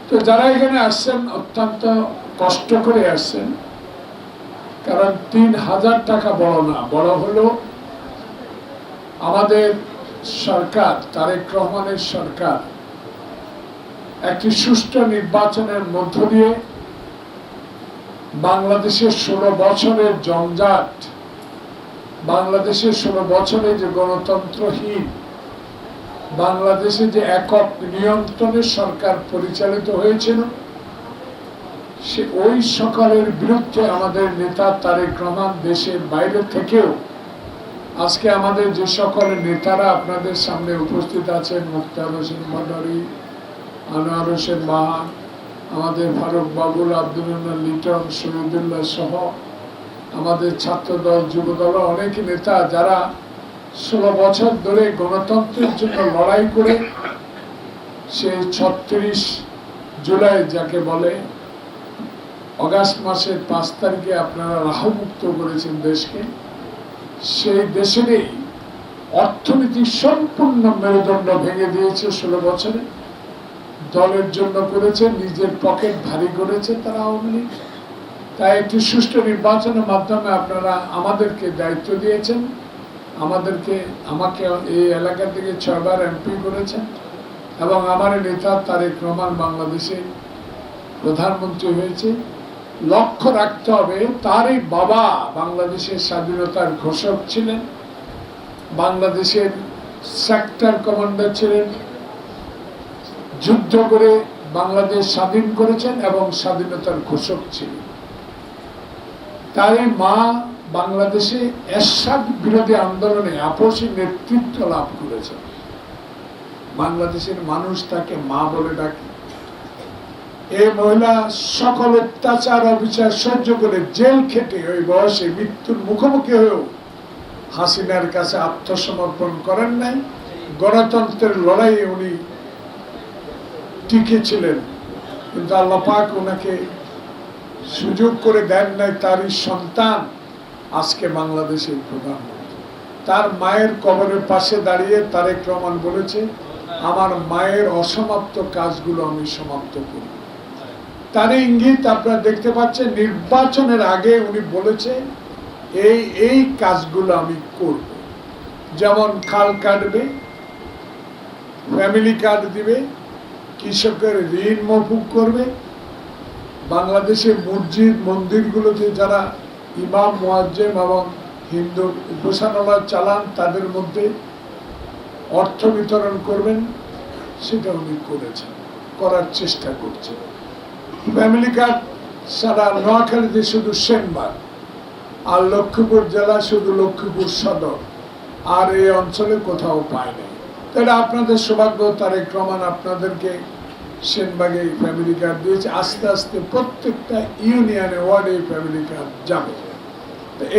তো যারা এখানে আসছেন অত্যন্ত কষ্ট করে আসছেন, কারণ ৩,০০০ টাকা বড় না, বড় হলো আমাদের সরকার, তারেক রহমানের সরকার একটি সুষ্ঠু নির্বাচনের মধ্য দিয়ে বাংলাদেশের ১৬ বছরের জঞ্জাট, বাংলাদেশের ১৬ বছরে যে গণতন্ত্রহীন, বাংলাদেশে যে একক নিয়ন্ত্রণের সরকার পরিচালিত হয়েছিল, সে ওই সকলের বিরুদ্ধে আমাদের নেতা তারেক রহমান দেশের বাইরে থেকেও আজকে আমাদের যে সকল নেতারা আপনাদের সামনে উপস্থিত আছেন, মুক্তার হোসেন ভান্ডারী, আনোয়ার হোসেন মাহান, আমাদের ফারুক বাবুল, আব্দুল লিটন, শহীদুল্লাহ সহ আমাদের ছাত্রদল, যুবদল, অনেক নেতা যারা ১৬ বছর ধরে গণতন্ত্রের জন্য লড়াই করে সেই ৩৬ জুলাই যাকে বলে অগাস্ট মাসের ৫ তারিখে আপনারা রাহুমুক্ত করেছেন দেশকে, সেই দেশেরই অর্থনীতি সম্পূর্ণ মেরুদণ্ড ভেঙে দিয়েছে ১৬ বছরে। দলের জন্য করেছে, নিজের পকেট ভারী করেছে তারা আওয়ামী লীগ। তাই একটি সুষ্ঠু নির্বাচনের মাধ্যমে আপনারা আমাদেরকে দায়িত্ব দিয়েছেন, আমাকে এই এলাকা থেকে ৬ বার এমপি করেছেন এবং আমার নেতা তারেক রহমান বাংলাদেশের প্রধানমন্ত্রী হয়েছে। লক্ষ্য রাখতে হবে, তারই বাবা বাংলাদেশের স্বাধীনতার ঘোষক ছিলেন, বাংলাদেশের সেক্টর কমান্ডার ছিলেন, যুদ্ধ করে বাংলাদেশ স্বাধীন করেছেন এবং স্বাধীনতার ঘোষক ছিলেন। তারই মা বাংলাদেশে এরশাদ বিরোধী আন্দোলনে আপসী নেতৃত্ব লাভ করেছেন। বাংলাদেশের মানুষ তাকে মা বলে ডাকে। এই মহিলা সকল অত্যাচার অবিচার সহ্য করে জেল খেটে ওই বয়সে মৃত্যুর মুখোমুখি হয়েও হাসিনার কাছে আত্মসমর্পণ করেন নাই। গণতন্ত্রের লড়াইয়ে উনি টিকে ছিলেন, কিন্তু আল্লাহ পাক ওনাকে সুযোগ করে দেন নাই। তারই সন্তান আজকে বাংলাদেশের প্রধানমন্ত্রী। তার মায়ের কবরের পাশে দাঁড়িয়ে তারেক রহমান বলেছে, আমার মায়ের অসমাপ্ত কাজগুলো আমি সমাপ্ত করব। তার ইঙ্গিত আপনারা দেখতে পাচ্ছেন। নির্বাচনের আগে উনি বলেছে এই কাজগুলো আমি করব, যেমন খাল কাটবে, ফ্যামিলি কার্ড দিবে, কৃষকের ঋণ মকুব করবে, বাংলাদেশের মসজিদ মন্দিরগুলোতে যারা ইমাম মুয়াজ্জিম এবং হিন্দু উপাসনালয় চালান তাদের মধ্যে অর্থ বিতরণ করবেন, সেটা উনি করেছেন, করার চেষ্টা করছেন। ফ্যামিলি কার্ড সারা নোয়াখালীতে শুধু সেনবাগ, আর লক্ষ্মীপুর জেলা শুধু লক্ষ্মীপুর সদর, আর এই অঞ্চলে কোথাও পায় নাই। তাহলে আপনাদের সৌভাগ্য, তারেক রহমান আপনাদেরকে সেনবাগে ফ্যামিলি কার্ড দিয়েছে। আস্তে আস্তে প্রত্যেকটা ইউনিয়নে, ওয়ার্ডে ফ্যামিলি কার্ড যাবে।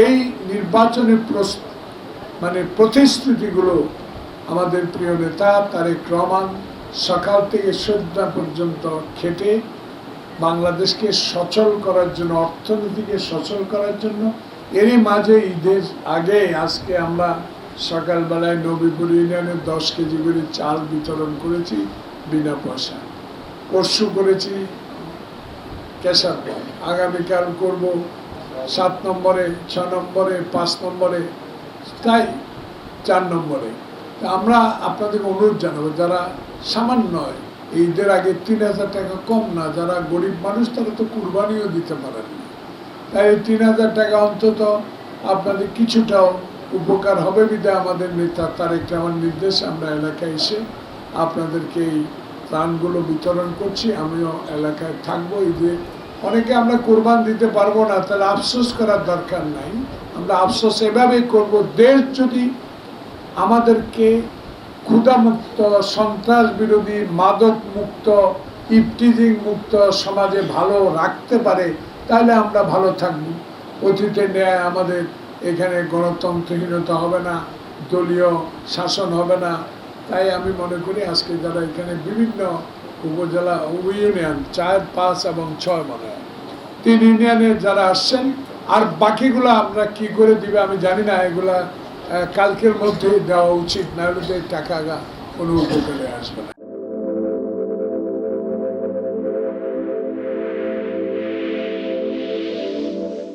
এই নির্বাচনের প্রতিশ্রুতিগুলো আমাদের প্রিয় নেতা তারেক রহমান সকাল থেকে সন্ধ্যা পর্যন্ত খেটে বাংলাদেশকে সচল করার জন্য, অর্থনীতিকে সচল করার জন্য। এরই মাঝে ঈদের আগে আজকে আমরা সকালবেলায় নবীপুর ইউনিয়নে ১০ কেজি করে চাল বিতরণ করেছি বিনা পয়সা। পরশু করেছি কেশারগঞ্জ, আগামীকাল করব ৭ নম্বরে, ৬ নম্বরে, ৫ নম্বরে, তাই ৪ নম্বরে। আমরা আপনাদেরকে অনুরোধ জানাবো, যারা সামান্য ঈদের আগে ৩,০০০ টাকা কম না, যারা গরিব মানুষ তারা তো কুরবানিও দিতে পারেন না, তাই ৩,০০০ টাকা অন্তত আপনাদের কিছুটাও উপকার হবে বিধায় আমাদের নেতা তারেক রহমান নির্দেশ আমরা এলাকায় এসে আপনাদেরকে এই ত্রাণগুলো বিতরণ করছি। আমিও এলাকায় থাকবো ঈদে। অনেকে আমরা কোরবান দিতে পারবো না, তাহলে আফসোস করার দরকার নাই। আমরা আফসোস এভাবেই করব, দেশ যদি আমাদেরকে ক্ষুধামুক্ত, সন্ত্রাস বিরোধী, মাদক মুক্ত, ইফটিজিং মুক্ত সমাজে ভালো রাখতে পারে, তাহলে আমরা ভালো থাকব। অতীতে ন্যায় আমাদের এখানে গণতন্ত্রহীনতা হবে না, দলীয় শাসন হবে না। তাই আমি মনে করি আজকে যারা এখানে বিভিন্ন উপজেলা ইউনিয়ন ৪, ৫ এবং ৬ মনে হয় ৩ ইউনিয়নের যারা আসছেন, আর বাকিগুলো আমরা কি করে দিবে আমি জানি না, এগুলা কালকের মধ্যে দেওয়া উচিত, না হলে টাকা কোনো উপকারে আসবে না।